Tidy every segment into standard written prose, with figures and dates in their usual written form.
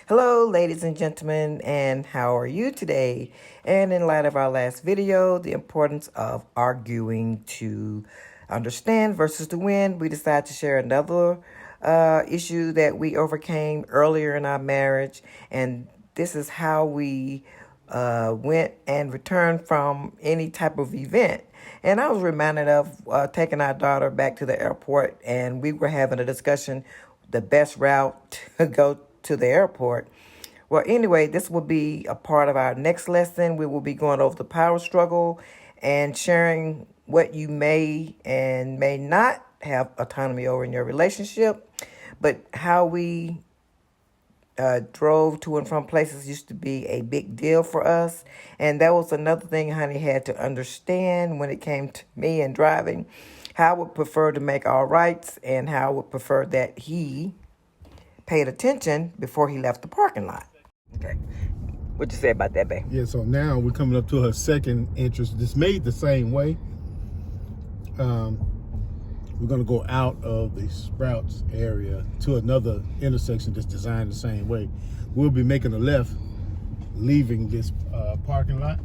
Hello, ladies and gentlemen, and how are you today? And in light of our last video, the importance of arguing to understand versus to win, we decided to share another issue that we overcame earlier in our marriage. And this is how we went and returned from any type of event. And I was reminded of taking our daughter back to the airport, and we were having a discussion, the best route to go to the airport. Well, anyway, this will be a part of our next lesson. We will be going over the power struggle and sharing what you may and may not have autonomy over in your relationship, but how we drove to and from places used to be a big deal for us. And that was another thing honey had to understand when it came to me and driving, how I would prefer to make all rights and how I would prefer that he paid attention before he left the parking lot. Okay. What you say about that, babe? Yeah, so now we're coming up to her second entrance. It's made the same way. We're going to go out of the Sprouts area to another intersection that's designed the same way. We'll be making a left, leaving this parking lot.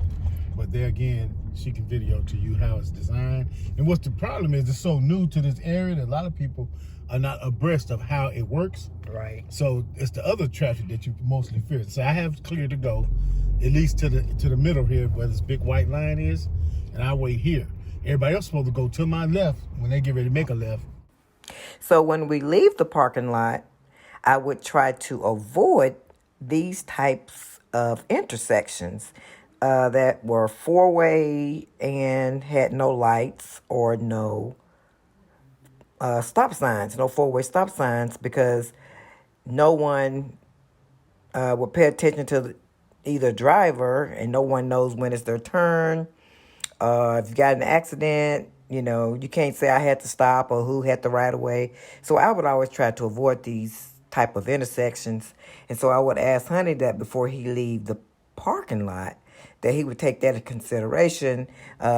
But there again, she can video to you how it's designed. And what's the problem is it's so new to this area that a lot of people are not abreast of how it works. Right. So it's the other traffic that you mostly fear. So I have clear to go, at least to the middle here where this big white line is, and I wait here. Everybody else is supposed to go to my left when they get ready to make a left. So when we leave the parking lot, I would try to avoid these types of intersections that were four-way and had no lights or no stop signs, no four-way stop signs, because no one would pay attention to either driver, and no one knows when it's their turn. If you got an accident, you know, you can't say I had to stop or who had the right of way. So I would always try to avoid these type of intersections. And so I would ask honey that before he leave the parking lot, that he would take that into consideration,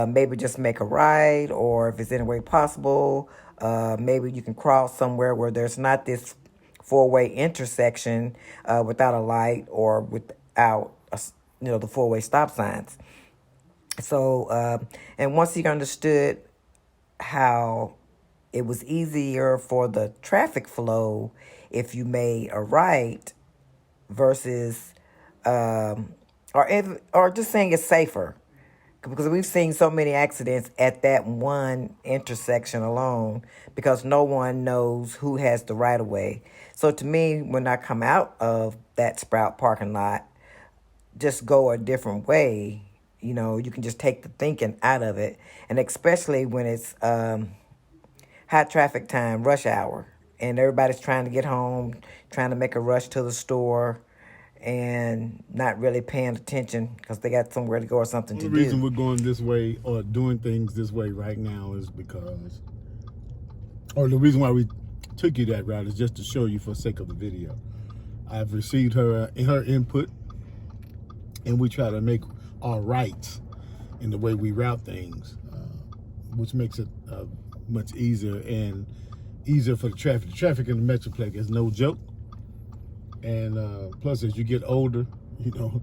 maybe just make a right, or if it's any way possible, maybe you can cross somewhere where there's not this four-way intersection without a light or without, the four-way stop signs. So, and once he understood how it was easier for the traffic flow if you made a right versus, or just saying it's safer, because we've seen so many accidents at that one intersection alone because no one knows who has the right of way. So to me, when I come out of that Sprout parking lot, just go a different way. You know, you can just take the thinking out of it. And especially when it's high traffic time, rush hour, and everybody's trying to get home, trying to make a rush to the store, and not really paying attention because they got somewhere to go or something to do. The reason we're going this way or doing things this way right now is because, or the reason why we took you that route is just to show you for the sake of the video. I've received her input, and we try to make our rights in the way we route things, which makes it much easier and easier for the traffic. The traffic in the Metroplex is no joke. And plus, as you get older, you know,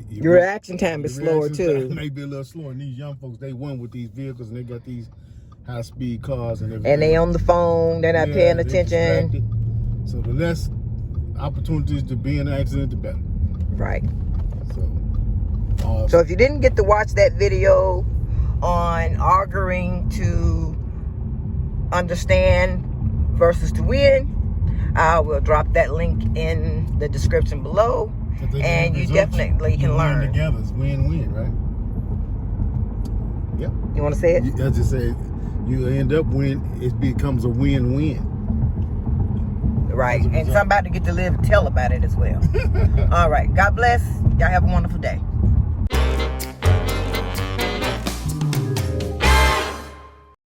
your reaction time is slower too. It may be a little slower. And these young folks, they won with these vehicles, and they got these high-speed cars and everything. And they on the phone. They're not paying attention. So the less opportunities to be in an accident, the better. Right. So, so if you didn't get to watch that video on arguing to understand versus to win, I will drop that link in the description below, and you definitely can learn. Together, it's win-win, right? Yep. You want to say it? I just say you end up it becomes a win-win. Right, and somebody get to live and tell about it as well. All right, God bless. Y'all have a wonderful day.